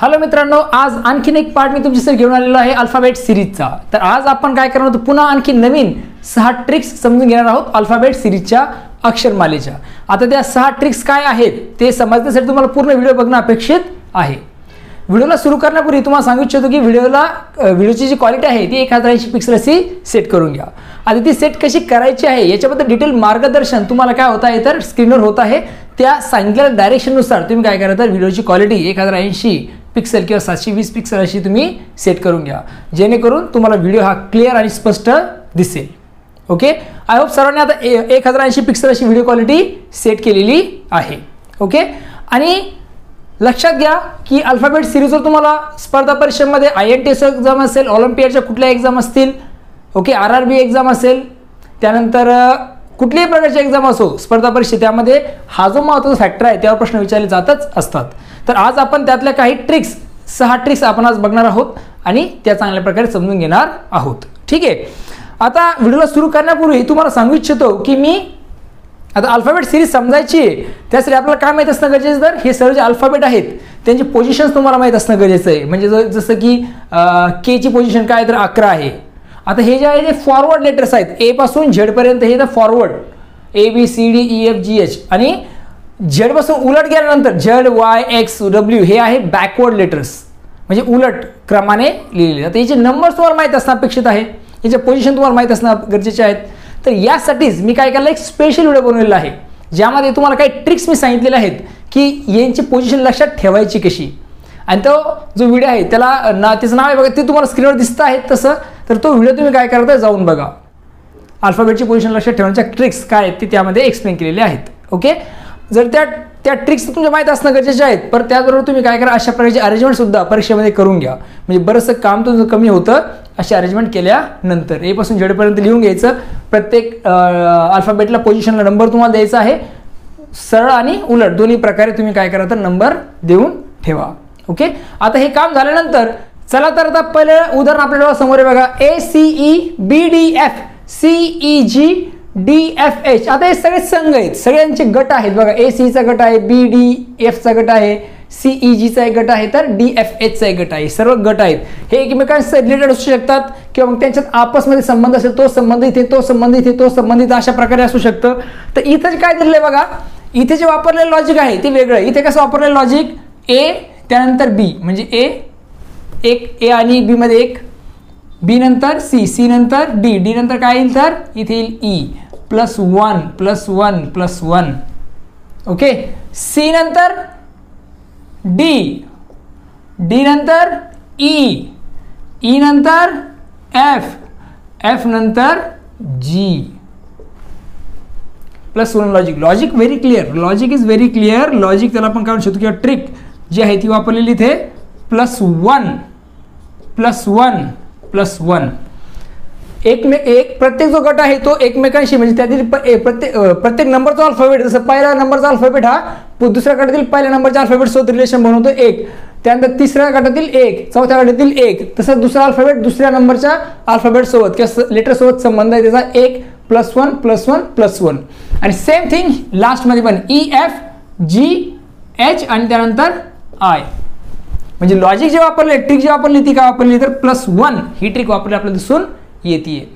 Hello मित्रांनो, आज आणखीन एक पार्ट मी तुमच्यासाठी घेऊन आलेलो आहे अल्फाबेट सिरीजचा। तर आज आपण काय करणार आहोत, पुन्हा आणखी नवीन 6 ट्रिक्स समजून घेणार आहोत अल्फाबेट सिरीजच्या अक्षरमालेच्या। आता त्या 6 ट्रिक्स काय आहेत ते समजण्यासाठी तुम्हाला पूर्ण व्हिडिओ बघणं अपेक्षित आहे। व्हिडिओला सुरू करण्यापूर्वी तुम्हाला सांगू इच्छितो की व्हिडिओची जी क्वालिटी आहे ती 1080 पिक्सल अशी सेट करून घ्या। आता ती सेट कशी करायची आहे याच्याबद्दल डिटेल मार्गदर्शन तुम्हाला काय होत आहे तर स्क्रीनवर होत आहे। त्या सांगितलेल्या डायरेक्शननुसार तुम्ही काय करा तर व्हिडिओची क्वालिटी 1080 पिक्सल किंवा 720 पिक्सल अशी तुम्ही सेट करून घ्या, जेणेकरून तुम्हाला व्हिडिओ हा क्लिअर आणि स्पष्ट दिसेल। ओके, आय होप सर्वांनी आता 1080 पिक्सल अशी व्हिडिओ क्वालिटी सेट केलेली आहे। ओके, आणि लक्षात घ्या की अल्फाबेट सिरीजवर तुम्हाला स्पर्धा परीक्षेमध्ये INTS एक्झाम असेल, ऑलिम्पियाडच्या कुठल्या एक्झाम असतील, ओके, RRB एक्झाम असेल, त्यानंतर कुठल्याही प्रकारची एक्झाम असो स्पर्धा परीक्षा, त्यामध्ये हा जो महत्त्वाचा फॅक्टर आहे त्यावर प्रश्न विचारले जातच असतात। तर आज आपण त्यातल्या काही ट्रिक्स 6 ट्रिक्स आपण आज बघणार आहोत आणि त्या चांगल्या प्रकारे समजून घेणार आहोत। ठीक आहे, आता व्हिडिओला सुरू करण्यापूर्वी तुम्हाला सांगू इच्छितो की मी आता अल्फाबेट सिरीज समजायची आहे त्यासाठी आपल्याला काय माहीत असणं गरजेचं, तर हे सर्व जे अल्फाबेट आहेत त्यांची पोझिशन्स तुम्हाला माहीत असणं गरजेचं आहे। म्हणजे जसं की के ची पोझिशन काय तर 11 आहे। आता हे जे आहे ते फॉरवर्ड लेटर्स आहेत, ए पासून झेड पर्यंत हे तर फॉरवर्ड ABCDEFGH, आणि झेड पासून उलट गेल्यानंतर ZYXW हे आहे बॅकवर्ड लेटर्स, म्हणजे उलट क्रमाने लिहिलेले। आता याचे नंबर्स तुम्हाला माहीत असणं अपेक्षित आहे, याचे पोझिशन तुम्हाला माहीत असणं गरजेचे आहेत। तर यासाठीच मी काय केलं, एक स्पेशल व्हिडिओ बनवलेला आहे ज्यामध्ये तुम्हाला काही ट्रिक्स मी सांगितलेले आहेत की यांची पोझिशन लक्षात ठेवायची कशी। आणि तो जो व्हिडिओ आहे त्याला त्याचं नाव आहे बघा, ते तुम्हाला स्क्रीनवर दिसतं आहे तसं। तर तो व्हिडिओ तुम्ही काय करता जाऊन बघा, अल्फाबेटची पोझिशन लक्षात ठेवण्याच्या ट्रिक्स काय आहेत ते त्यामध्ये एक्सप्लेन केलेले आहेत। ओके, जर त्या ट्रिक्स तुमच्या माहीत असणं गरजेचे आहेत, पण त्याचबरोबर तुम्ही काय करा अशा प्रकारचे अरेंजमेंट सुद्धा परीक्षेमध्ये करून घ्या, म्हणजे बरंचसं काम तुमचं कमी होतं अशी अरेंजमेंट केल्यानंतर। ए पासून झेड पर्यंत लिहून घ्यायचं, प्रत्येक अल्फाबेटला पोझिशनला नंबर तुम्हाला द्यायचा आहे, सरळ आणि उलट दोन्ही प्रकारे तुम्ही काय करा तर नंबर देऊन ठेवा। ओके, आता हे काम झाल्यानंतर चला तर आता पहिले उदाहरण आपल्याला समोर आहे बघा, ACEBDF CEGDFH। आता हे सगळे संघ आहेत, सगळ्यांचे गट आहेत बघा, ACचा गट आहे, BDFचा गट आहे, CEGचा एक गट आहे, तर DFHचा एक गट आहे। सर्व गट आहेत, हे एकमेकांशी रिलेटेड असू शकतात किंवा मग त्यांच्यात आपसमध्ये संबंध असेल, तो संबंध इथे, तो संबंध इथे, तो संबंधित अशा प्रकारे असू शकतं। तर इथं काय दिलेलं आहे बघा, इथे जे वापरलेलं लॉजिक आहे ते वेगळं। इथे कसं वापरलेलं लॉजिक, A त्यानंतर B, म्हणजे A आणि B मध्ये 1, B नंतर C नंतर D नंतर काय येईल तर इथे येईल E +1 +1 +1। ओके, C नंतर D नंतर E नंतर F नंतर G +1 logic very clear, logic is very clear. Logic त्याला आपण काय म्हणू शकतो किंवा ट्रिक जी आहे ती वापरलेली इथे +1 +1 +1। प्रत्येक जो गट आहे तो एकमेकांशी, म्हणजे त्यातील प्रत्येक नंबरचा अल्फाबेट, जसं पहिला नंबरचा अल्फाबेट हा दुसऱ्या गटातील पहिल्या नंबरच्या अल्फाबेट सोबत रिलेशन बनवतो 1, त्यानंतर तिसऱ्या गटातील 1, चौथ्या गटातील 1, तसंच दुसरा अल्फाबेट दुसऱ्या नंबरच्या अल्फाबेट सोबत किंवा लेटर सोबत संबंध आहे त्याचा 1 +1 +1 +1। आणि सेम थिंग लास्टमध्ये पण EFGH आणि त्यानंतर I। म्हणजे लॉजिक जे वापरले, ट्रिक जी वापरली ती काय वापरली तर +1 ही ट्रिक वापरली आपल्याला दिसून येते।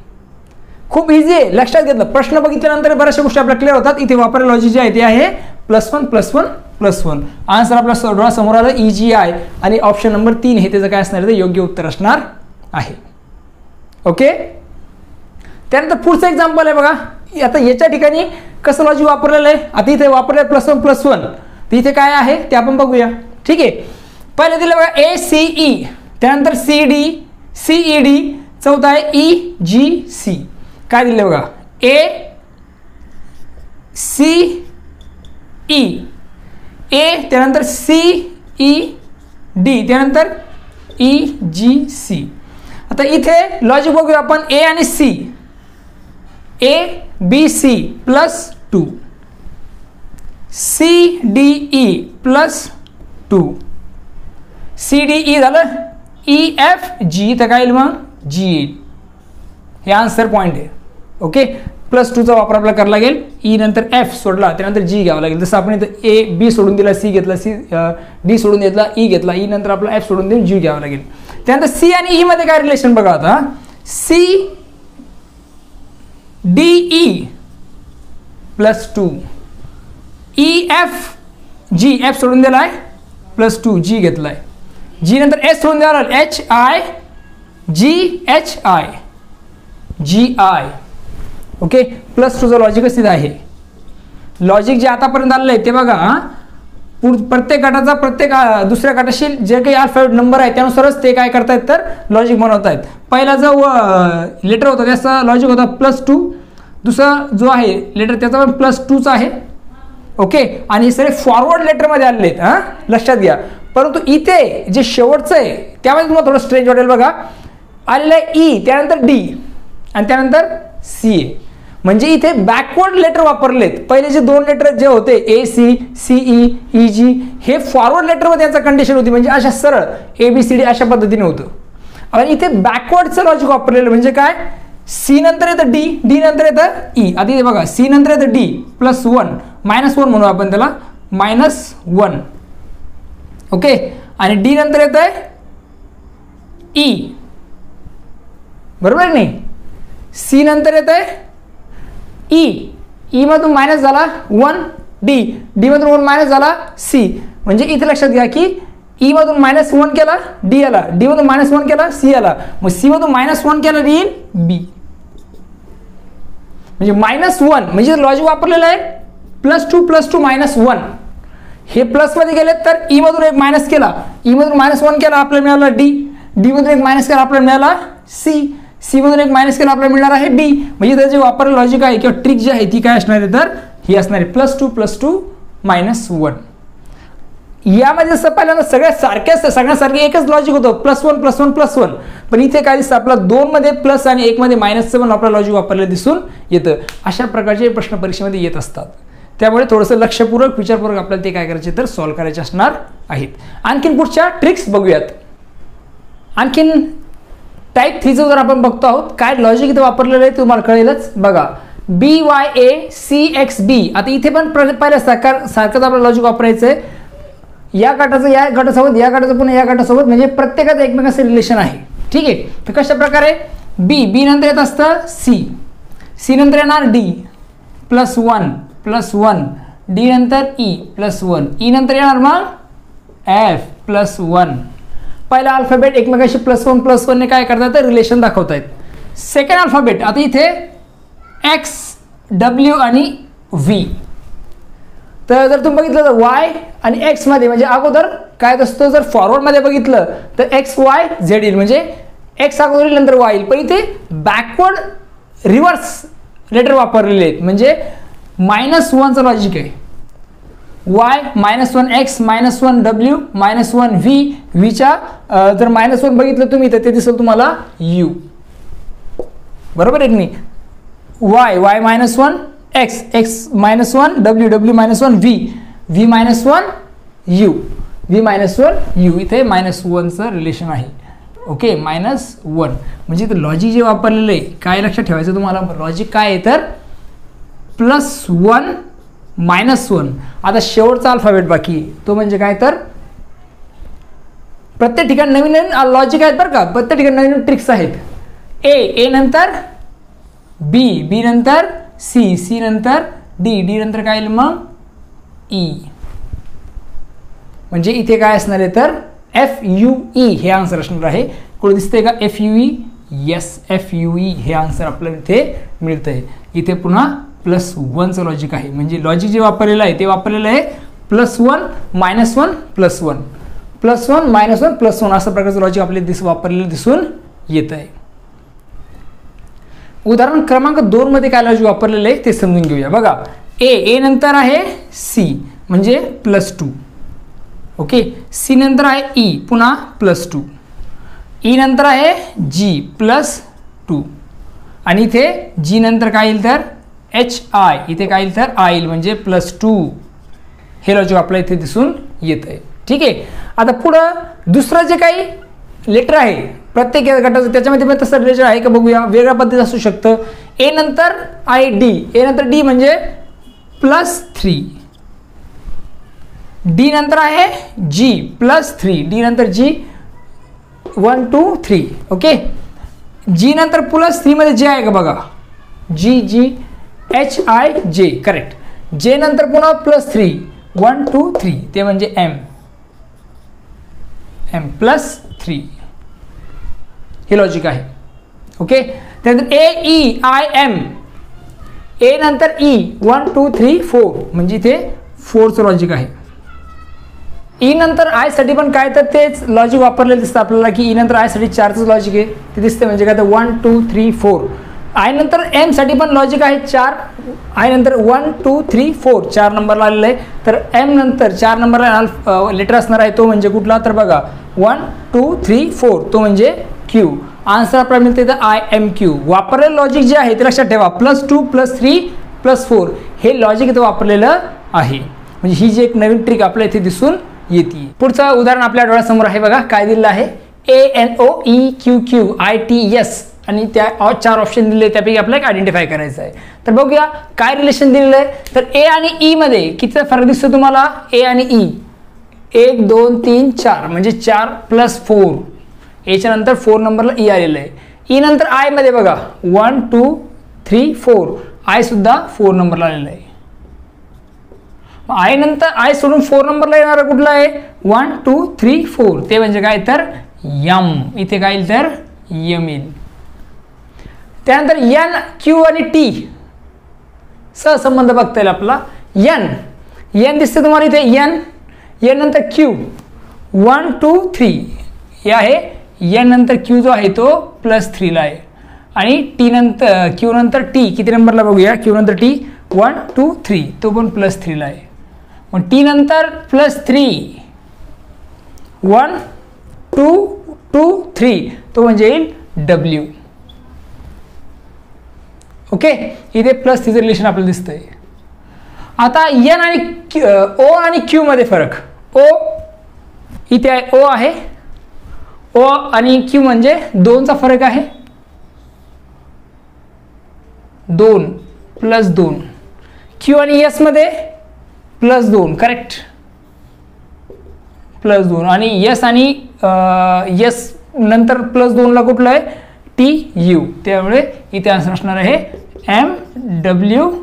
खूप इझी आहे, लक्षात घेतलं, प्रश्न बघितल्यानंतर बऱ्याचशा गोष्टी आपल्याला क्लिअर होतात। इथे वापरलेलं लॉजिक जे आहे ते आहे +1 +1 +1। आन्सर आपल्या डोळ्यासमोर आलं EGI, आणि ऑप्शन नंबर 3 हे त्याचं काय असणार आहे, योग्य उत्तर असणार आहे। ओके, त्यानंतर पुढचं एक्झाम्पल आहे बघा, आता याच्या ठिकाणी कसं लॉजिक वापरलेलं आहे, आता इथे वापरलेलं +1 +1, तर इथे काय आहे ते आपण बघूया। ठीक आहे, पहिले दिलं बघा ACE, त्यानंतर CD CED, चौथा आहे EGC। काय दिलं बघा, ACE त्यानंतर CED त्यानंतर EGC। आता इथे लॉजिक बघूया आपण, A आणि C, ABC +2, CDE +2, CDE झालं, EFG तर काय येईल मग G येईल, हे आन्सर पॉईंट आहे। ओके, +2चा वापर आपल्याला करावा लागेल. ई नंतर एफ सोडला त्यानंतर जी घ्यावं लागेल. जसं आपण इथं ए बी सोडून दिला, सी घेतला, डी सोडून घेतला, ई घेतला, ई नंतर आपला एफ सोडून देऊन जी घ्यावं लागेल. त्यानंतर सी आणि ई मध्ये काय रिलेशन बघा आता. C D E +2, E F G, F सोडून दिलाय +2 जी घेतलाय, जी नंतर एच सोडून द्यावं लागेल, H I G H I G I. Okay, +2चं लॉजिक स्थित आहे. लॉजिक जे आतापर्यंत आलेलं आहे ते बघा, प्रत्येक गटाचा प्रत्येक दुसऱ्या गटाशी जे काही अल्फाबेट नंबर आहे त्यानुसारच ते काय करतायत तर लॉजिक बनवतायत. पहिला जो लेटर होता त्याचा लॉजिक होता +2, दुसरा जो आहे लेटर त्याचा पण +2च आहे. ओके, आणि हे सगळे फॉरवर्ड लेटरमध्ये आलेले आहेत, हां लक्षात घ्या. परंतु इथे जे शेवटचं आहे त्यामध्ये तुम्हाला थोडं स्ट्रेंज वाटेल बघा. आलेलं आहे ई, त्यानंतर डी आणि त्यानंतर सी ए. म्हणजे इथे बॅकवर्ड लेटर वापरलेत. पहिले जे 2 लेटर जे होते ए सी, सी ई, ई जी, हे फॉरवर्ड लेटरमध्ये यांचा कंडिशन होती. म्हणजे अशा सरळ ए बी सी डी अशा पद्धतीने होतं. आणि इथे बॅकवर्डचं लॉजिक वापरलेलं म्हणजे काय, सी नंतर येतं डी, डी नंतर येतं ई. आता इथे बघा, सी नंतर येतं डी +1, -1 म्हणू आपण त्याला, -1. ओके, आणि डी नंतर येत आहे ई, बरोबर आहे नाही. सी नंतर येत आहे ई, ई मधून मायनस झाला 1, डी, डी मधून 1 मायनस झाला सी. म्हणजे इथे लक्षात घ्या की ई मधून -1 केला डी आला, डी मधून -1 केला सी आला, मग सी मधून -1 केला डी बी. म्हणजे -1 म्हणजे लॉजिक वापरलेलं आहे +2 +2 -1. हे प्लस मध्ये गेले तर ई मधून एक मायनस केला, ई मधून -1 केला आपल्याला मिळाला डी, डी मधून एक मायनस केला आपल्याला मिळाला सी, सी मधून एक मायनस केला आपल्याला मिळणार आहे डी. म्हणजे त्याचे वापरलेलं लॉजिक आहे किंवा ट्रिक जी आहे ती काय असणार आहे तर ही असणार आहे +2 +2 -1. यामध्ये जसं पहिल्यांदा सगळ्यांसारखे एकच लॉजिक होतं +1 +1 +1. पण इथे काय दिसतं आपला 2 मध्ये प्लस आणि 1 मध्ये मायनसचं पण आपलं लॉजिक वापरलेलं दिसून येतं. अशा प्रकारचे प्रश्न परीक्षेमध्ये येत असतात. त्यामुळे थोडंसं लक्षपूर्वक विचारपूर्वक आपल्याला ते काय करायचे तर सॉल्व्ह करायचे असणार आहेत. आणखीन पुढच्या ट्रिक्स बघूयात. आणखीन टाईप 3चं जर आपण बघतो आहोत काय लॉजिक इथे वापरलेलं आहे तुम्हाला कळेलच. बघा BYACXB. आता इथे पण पहिल्या सारखंच आपलं लॉजिक वापरायचं आहे. या गटाचं या गटासोबत, या गटाचं पुन्हा या गटासोबत, म्हणजे प्रत्येकाचं एकमेकांचं रिलेशन आहे. ठीक आहे, तर कशा प्रकारे बी नंतर येत असतं सी नंतर येणार डी +1 डी नंतर ई +1, ई नंतर येणार मग एफ +1. पहिला अल्फाबेट एकमेकांशी +1 ने काय करतात तर रिलेशन दाखवतायत. सेकंड अल्फाबेट आता इथे एक्स, डब्ल्यू आणि व्ही. तर जर तुम्ही बघितलं तर वाय आणि एक्स मध्ये म्हणजे अगोदर काय असतं, जर फॉरवर्ड मध्ये बघितलं तर XYZ येईल, म्हणजे एक्स अगोदर येईल नंतर वाय येईल. पण इथे बॅकवर्ड रिव्हर्स लेटर वापरलेले आहेत. म्हणजे -1चं लॉजिक आहे. वाय -1 एक्स -1 डब्ल्यू -1 व्ही, व्हीच्या जर -1 बघितलं तुम्ही तर ते दिसेल तुम्हाला यू, बरोबर आहे की नाही. Y -1 x -1 W -1 V -1 you -1 you. इथे -1चं रिलेशन आहे. ओके, -1 म्हणजे इथं लॉजिक जे वापरलेलं आहे काय लक्षात ठेवायचं तुम्हाला. लॉजिक काय आहे तर +1 -1. आता शेवटचा अल्फाबेट बाकी तो म्हणजे काय तर प्रत्येक ठिकाणी नवीन लॉजिक आहेत बरं का. प्रत्येक ठिकाणी नवीन ट्रिक्स आहेत. ए नंतर बी नंतर सी नंतर डी नंतर काय येईल मग ई. म्हणजे इथे काय असणार आहे तर FUE हे आन्सर असणार आहे. कोण दिसतंय का FUE? येस, FUE हे आन्सर आपल्याला इथे मिळतंय. इथे पुन्हा +1चं लॉजिक आहे. म्हणजे लॉजिक जे वापरलेलं आहे ते वापरलेलं आहे +1 -1 +1 +1 -1 +1 असं प्रकारचं लॉजिक आपल्याला वापरलेलं दिसून येत आहे. उदाहरण क्रमांक 2 मध्ये काय लॉजिक वापरलेलं आहे ते समजून घेऊया. बघा ए नंतर आहे सी म्हणजे +2. ओके, सी नंतर आहे ई पुन्हा +2, ई नंतर आहे जी +2 आणि इथे जी नंतर काय येईल तर HI, इथे काय येईल तर आय येईल म्हणजे +2. हे लॉजिक आपल्याला इथे दिसून येत आहे. ठीक आहे, आता पुढं दुसरं जे काही लेटर आहे प्रत्येक गटाचं त्याच्यामध्ये पण तसं रिलेशन आहे का बघूया. वेगळ्या पद्धतीचं असू शकतं. ए नंतर आहे डी, ए नंतर डी म्हणजे +3, डी नंतर आहे जी +3, डी नंतर जी 1 2 3. ओके. जी नंतर +3 मध्ये जे आहे का बघा, जी जी एच आय जे, करेक्ट. जे नंतर पुन्हा +3 1 2 3 ते म्हणजे एम, एम +3 हे लॉजिक आहे. ओके. त्यानंतर ए ई आय एम, ए नंतर ई 1 2 3 4 म्हणजे इथे 4चं लॉजिक आहे. ई नंतर आय साठी पण काय तर तेच लॉजिक वापरलेलं दिसतं आपल्याला की ई नंतर आय साठी 4चं लॉजिक आहे ते दिसते म्हणजे काय तर 1 2 3 4. आय नंतर एम साठी पण लॉजिक आहे 4, आय नंतर 1 2 3 4 4 नंबरला आलेलं आहे. तर एम नंतर 4 नंबरला लेटर असणार आहे तो म्हणजे कुठला तर बघा 1 2 3 4 तो म्हणजे क्यू. आन्सर आपल्याला मिळते तर आय एम क्यू. वापरलेलं लॉजिक जे आहे ते लक्षात ठेवा, +2 +3 +4 हे लॉजिक इथं वापरलेलं आहे. म्हणजे ही जी एक नवीन ट्रिक आपल्या इथे दिसून येते. पुढचं उदाहरण आपल्या डोळ्यासमोर आहे बघा, काय दिलेलं आहे ANOEQQITS आणि त्या 4 ऑप्शन दिले त्यापैकी आपल्याला आयडेंटिफाय करायचं आहे. तर बघूया काय रिलेशन दिलेलं आहे. तर ए आणि ई मध्ये किती फरक दिसतो तुम्हाला, ए आणि ई 1 2 3 4 म्हणजे 4 +4, एच्या नंतर 4 नंबरला ई आलेलं आहे. ई नंतर आय मध्ये बघा 1 2 3 4 आय सुद्धा 4 नंबरला आलेलं आहे. आय नंतर आय सोडून 4 नंबरला येणारा कुठला आहे 1 2 3 4 ते म्हणजे काय तर यम. इथे काय येईल तर यम येईल. त्यानंतर एन क्यू आणि टी सहसंबंध बघता येईल आपला. एन दिसते तुम्हाला इथे, एन नंतर क्यू 1 2 3 हे आहे. एन नंतर क्यू जो आहे तो +3 ला आहे आणि टी नंतर क्यू नंतर टी किती नंबरला बघूया, क्यू नंतर टी 1 2 3 तो पण +3 ला आहे. मग टी नंतर +3 1 2 2 3 तो म्हणजे येईल डब्ल्यू. ओके. इथे +3चं रिलेशन आपल्याला दिसतंय. आता एन आणि ओ आणि क्यू मध्ये फरक. ओ इथे आहे, ओ आहे, ओ आणि क्यू म्हणजे 2चा फरक आहे, 2 +2. क्यू आणि एस मध्ये +2, करेक्ट, +2 आणि एस आणि एस नंतर +2 ला कुठलं आहे टी यू. त्यामुळे इथे आन्सर असणार आहे MWU.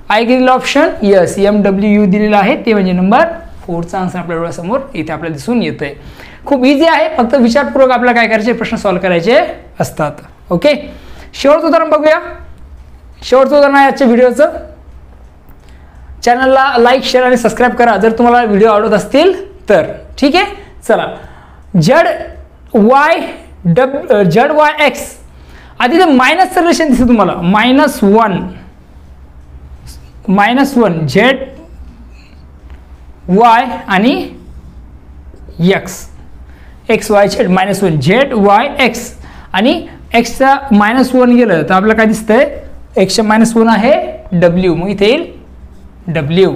आय दिलेला ऑप्शन यस MWU दिलेला आहे ते म्हणजे नंबर 4चा आन्सर आपल्या डोळ्यासमोर इथे आपल्याला दिसून येत आहे. खूप इझी आहे, फक्त विचारपूर्वक आपल्याला काय करायचे प्रश्न सॉल्व्ह करायचे असतात. ओके. शेवटचं उदाहरण बघूया. शेवटचं उदाहरण आहे आजच्या व्हिडिओचं. चॅनलला लाईक शेअर आणि सबस्क्राईब करा जर तुम्हाला व्हिडिओ आवडत असतील तर. ठीक आहे. चला, ZY X आधी ते मायनसचं रिलेशन दिसतं तुम्हाला, -1 ZY आणि XY Z -1 ZY X आणि Xचा -1 गेलं तर आपल्याला काय दिसतंय, Xच्या -1 आहे W, मग इथे येईल W.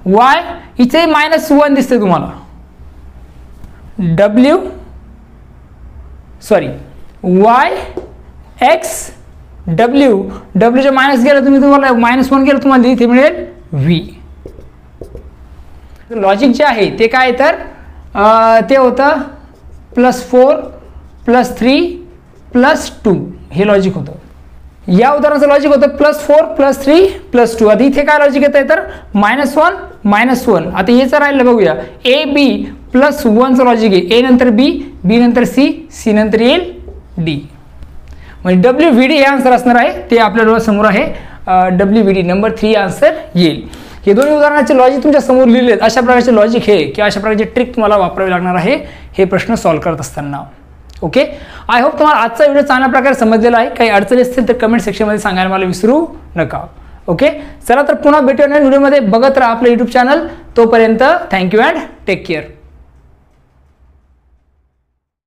Y इथे -1 दिसतंय तुम्हाला, Y X W, Wच्या मायनस गेलं तुम्हाला -1 गेलं तुम्हाला इथे मिळेल V. लॉजिक जे आहे ते काय तर ते होतं +4 +3 +2 हे लॉजिक होतं. या उदाहरणाचं लॉजिक होतं +4 +3 +2. आता इथे काय लॉजिक येतं तर -1 -1. आता हेच राहिलं बघूया, AB +1चं लॉजिक आहे. A नंतर B, B नंतर C, C नंतर येईल D. म्हणजे WVD हे आन्सर असणार आहे ते आपल्या डोळ्यासमोर आहे. WVD नंबर 3 आन्सर येईल. हे दोन्ही उदाहरणाचे लॉजिक तुमच्या समोर लिहिले आहेत. अशा प्रकारचे लॉजिक हे किंवा अशा प्रकारचे ट्रिक तुम्हाला वापरावे लागणार आहे हे प्रश्न सॉल्व्ह करत असताना. ओके. आय होप तुम्हाला आजचा व्हिडिओ चांगल्या प्रकारे समजलेला आहे. काही अडचणी असतील तर कमेंट सेक्शनमध्ये सांगायला मला विसरू नका. ओके. चला तर पुन्हा भेटूया नवीन व्हिडिओमध्ये. बघत राहा आपलं YouTube चॅनल. तोपर्यंत थँक्यू अँड टेक केअर.